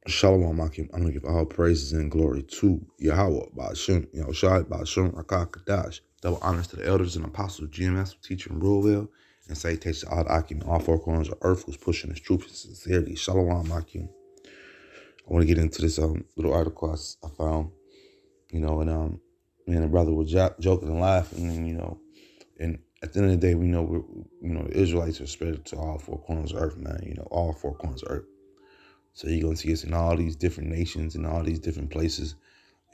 Shalom Akim. I'm gonna give all praises and glory to Yahweh, Ba'ashem, Yahushai, Ba'ashem, Rakah, Kadash. Double honors to the elders and apostles of GMS, teacher and rule well, and salutations to all the Akim in all four corners of earth who's pushing his truth and sincerity. Shalom Akim. I want to get into this little article I found, and me and the brother were joking and laughing, and at the end of the day, we know the Israelites are spread to all four corners of earth, man. All four corners of earth. So you're going to see us in all these different nations and all these different places.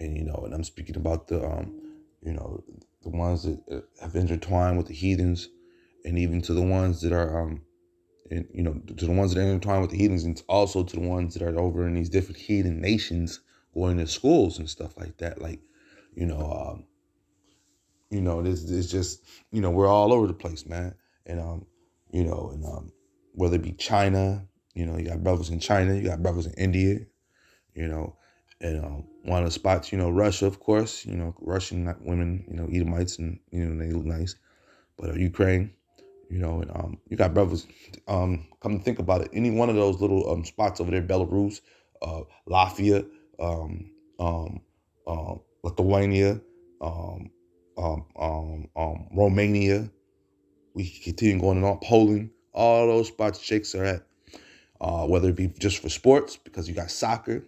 And I'm speaking about the ones that have intertwined with the heathens, and even to the ones that are, to the ones that are intertwined with the heathens, and also to the ones that are over in these different heathen nations going to schools and stuff like that. Like, you know, this is just, we're all over the place, man. And whether it be China, you got brothers in China, you got brothers in India, you know, and one of the spots, Russia, of course, Russian women, Edomites, and, they look nice. But Ukraine, and you got brothers, come to think about it, any one of those little spots over there, Belarus, Latvia, Lithuania, um, Romania, we continue going on, Poland, all those spots Jakes are at, whether it be just for sports, because you got soccer,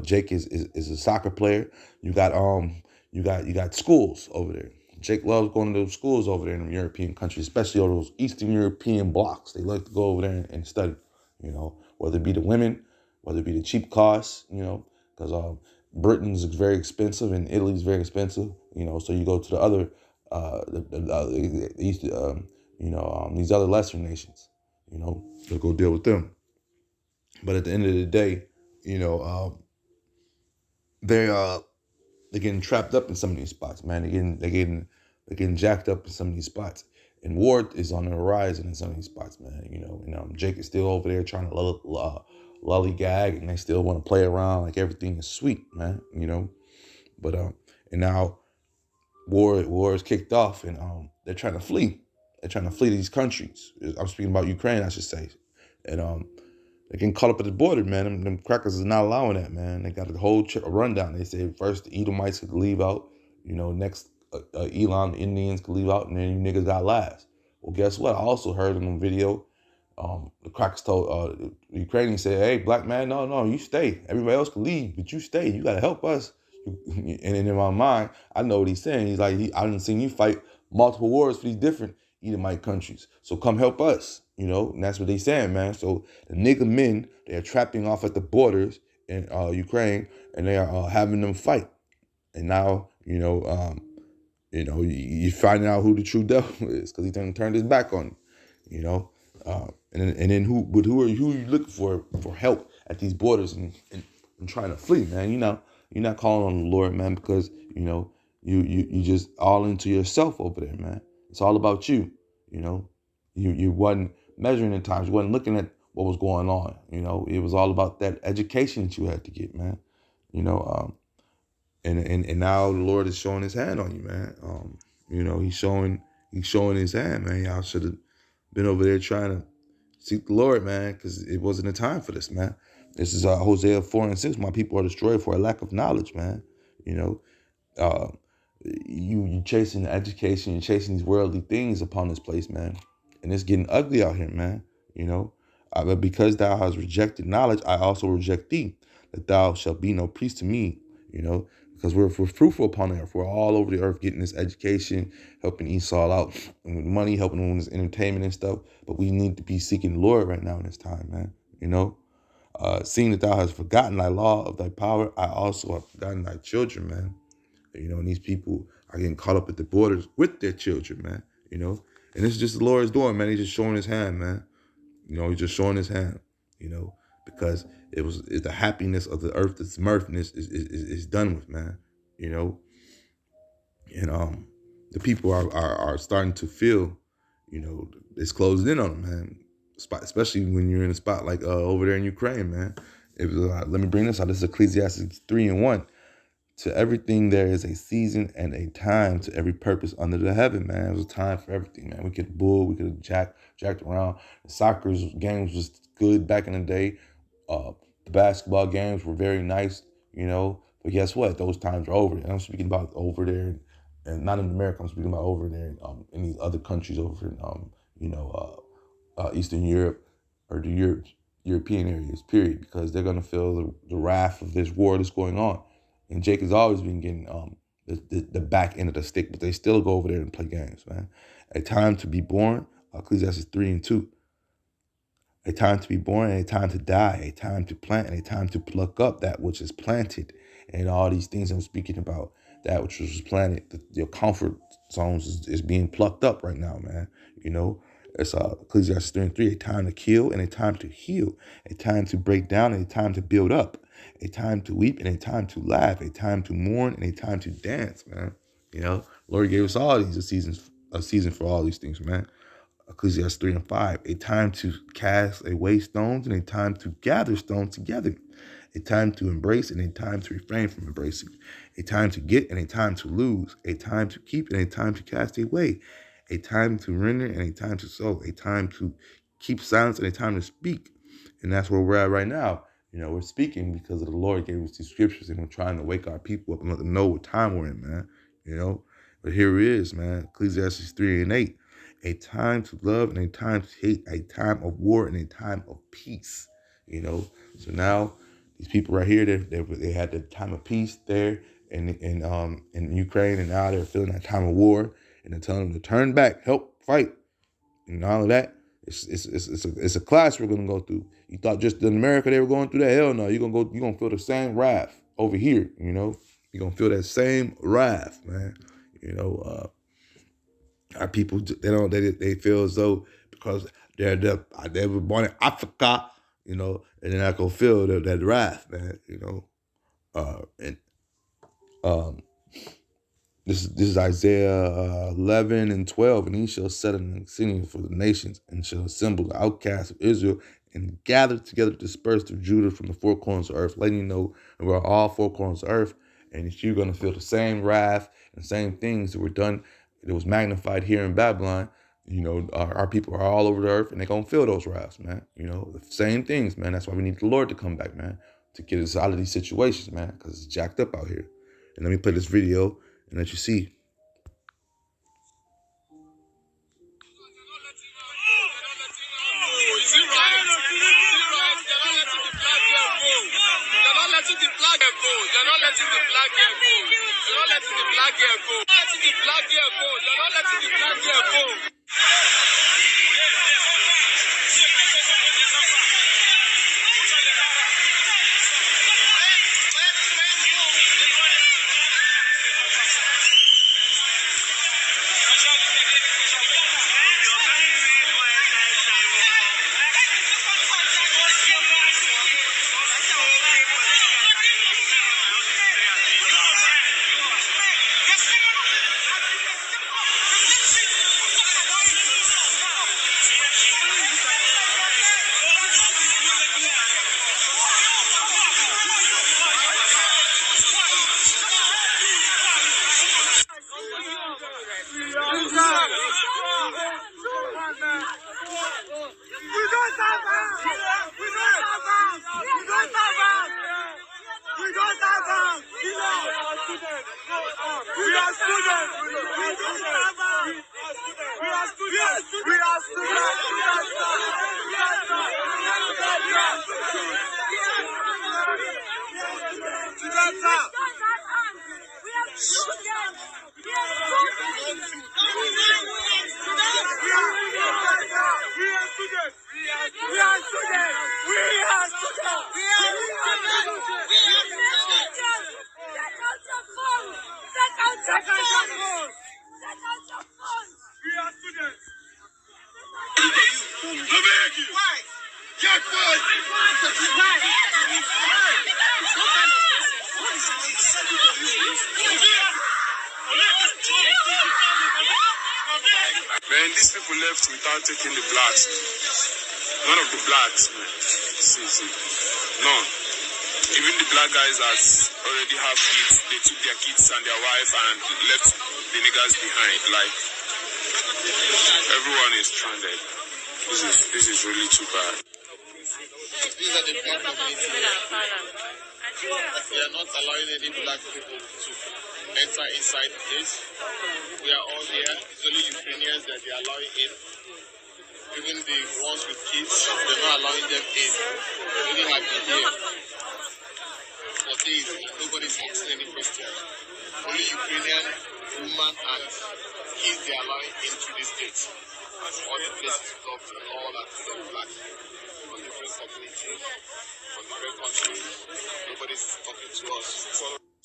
Jake is a soccer player. You got schools over there. Jake loves going to those schools over there in the European countries, especially all those Eastern European blocks. They like to go over there and study, whether it be the women, whether it be the cheap costs, because Britain's very expensive and Italy's very expensive, so you go to the other, these other lesser nations, to go deal with them. But at the end of the day, you know, they they're getting trapped up in some of these spots, man. They're getting jacked up in some of these spots. And war is on the horizon in some of these spots, man. Jake is still over there trying to lollygag, and they still want to play around like everything is sweet, man. But and now war is kicked off, and they're trying to flee. They're trying to flee these countries. I'm speaking about Ukraine, I should say, and they getting caught up at the border, man. Them crackers is not allowing that, man. They got a whole rundown. They say first the Edomites could leave out, next Elam, the Indians could leave out, and then you niggas got last. Well, guess what? I also heard in the video, the crackers told the Ukrainians, said, "Hey, black man, no, you stay. Everybody else can leave, but you stay. You gotta help us." And in my mind, I know what he's saying. He's like, I didn't see you fight multiple wars for these different Edomite countries. So come help us, and that's what they saying, man. So the nigga men, they are trapping off at the borders in Ukraine, and they are having them fight. And now, you finding out who the true devil is, because he turned his back on you. And then who are you looking for help at these borders and trying to flee, man? You're not calling on the Lord, man, because you just all into yourself over there, man. It's all about you, You wasn't measuring in times. You wasn't looking at what was going on. It was all about that education that you had to get, man. And now the Lord is showing His hand on you, man. He's showing His hand, man. Y'all should have been over there trying to seek the Lord, man, because it wasn't a time for this, man. This is Hosea 4:6. My people are destroyed for a lack of knowledge, man. Uh, you chasing education, you're chasing these worldly things upon this place, man, and it's getting ugly out here, man. But because thou hast rejected knowledge, I also reject thee, that thou shalt be no priest to me. Because we're fruitful upon the earth. We're all over the earth getting this education, helping Esau out with money, helping him with his entertainment and stuff. But we need to be seeking the Lord right now in this time, man. Seeing that thou hast forgotten thy law of thy power, I also have forgotten thy children, man. And these people are getting caught up at the borders with their children, man. And this is just the Lord's doing, man. He's just showing His hand, man. He's just showing His hand, because it's the happiness of the earth, its mirthness is done with, man. And the people are starting to feel, it's closed in on them, man. Especially when you're in a spot like over there in Ukraine, man. It was, let me bring this out. This is Ecclesiastes 3:1. To everything there is a season and a time to every purpose under the heaven, man. It was a time for everything, man. We could bull, we could have jacked around. The soccer games was good back in the day. The basketball games were very nice, you know. But guess what? Those times are over. And I'm speaking about over there, and not in America. I'm speaking about over there in these other countries over in Eastern Europe or the European areas. Period, because they're gonna feel the wrath of this war that's going on. And Jake has always been getting the back end of the stick, but they still go over there and play games, man. A time to be born, Ecclesiastes 3:2. A time to be born and a time to die, a time to plant and a time to pluck up that which is planted. And all these things I'm speaking about, that which was planted, your comfort zones is being plucked up right now, man. You know, it's Ecclesiastes 3:3, a time to kill and a time to heal, a time to break down and a time to build up, a time to weep and a time to laugh, a time to mourn and a time to dance, man. You know, Lord gave us all these a season for all these things, man. Ecclesiastes 3:5, a time to cast away stones and a time to gather stones together, a time to embrace and a time to refrain from embracing, a time to get and a time to lose, a time to keep and a time to cast away, a time to render and a time to sow, a time to keep silence and a time to speak. And that's where we're at right now. You know, we're speaking because of the Lord gave us these scriptures and we're trying to wake our people up and let them know what time we're in, man. You know, but here it is, man. Ecclesiastes 3:8. A time to love and a time to hate, a time of war and a time of peace. You know, so now these people right here, they had the time of peace there in Ukraine, and now they're feeling that time of war, and they're telling them to turn back, help fight, and all of that. It's a class we're gonna go through. You thought just in America they were going through that? Hell no, you're gonna feel the same wrath over here. You know, you're gonna feel that same wrath, man. You know. Our people, they feel as though because they were born in Africa, you know, and they're not gonna feel that wrath, man, you know. And this is Isaiah 11:12, and he shall set an exceeding for the nations, and shall assemble the outcasts of Israel, and gather together dispersed of Judah from the four corners of earth, letting you know we're all four corners of earth, and you're gonna feel the same wrath and same things that were done. It was magnified here in Babylon. You know, our people are all over the earth, and they're going to feel those wraths, man. You know, the same things, man. That's why we need the Lord to come back, man, to get us out of these situations, man, because it's jacked up out here. And let me play this video and let you see. Man, these people left without taking the blacks. None of the blacks, man. See. None. Even the black guys that already have kids, they took their kids and their wife and left the niggas behind. Like, everyone is stranded. This is really too bad. these are the black community. We are not allowing any black people to enter inside the gate. We are all here. It's only Ukrainians that they are allowing in. Even the ones with kids, they're not allowing them in. They only have been here for days and nobody's asking any questions. Only Ukrainian women and kids they are allowing into this gate. All the places blocked and all that are black. From different communities, from different countries. Nobody's talking to us.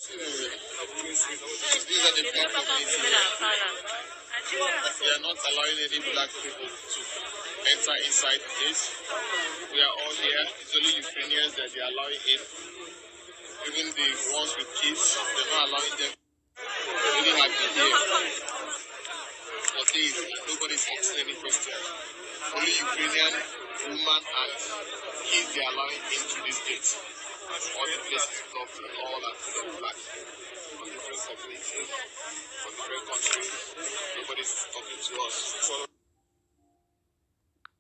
These are the black community. We are not allowing any black people to enter inside the gate. We are all here. It's only Ukrainians that they are allowing in. Even the ones with kids, they're not allowing them. They only have been here for days and nobody's asking any questions. Only Ukrainian women and kids they are allowing into this gate. All the places blocked and all that are black. From different communities, from different countries. Nobody's talking to us.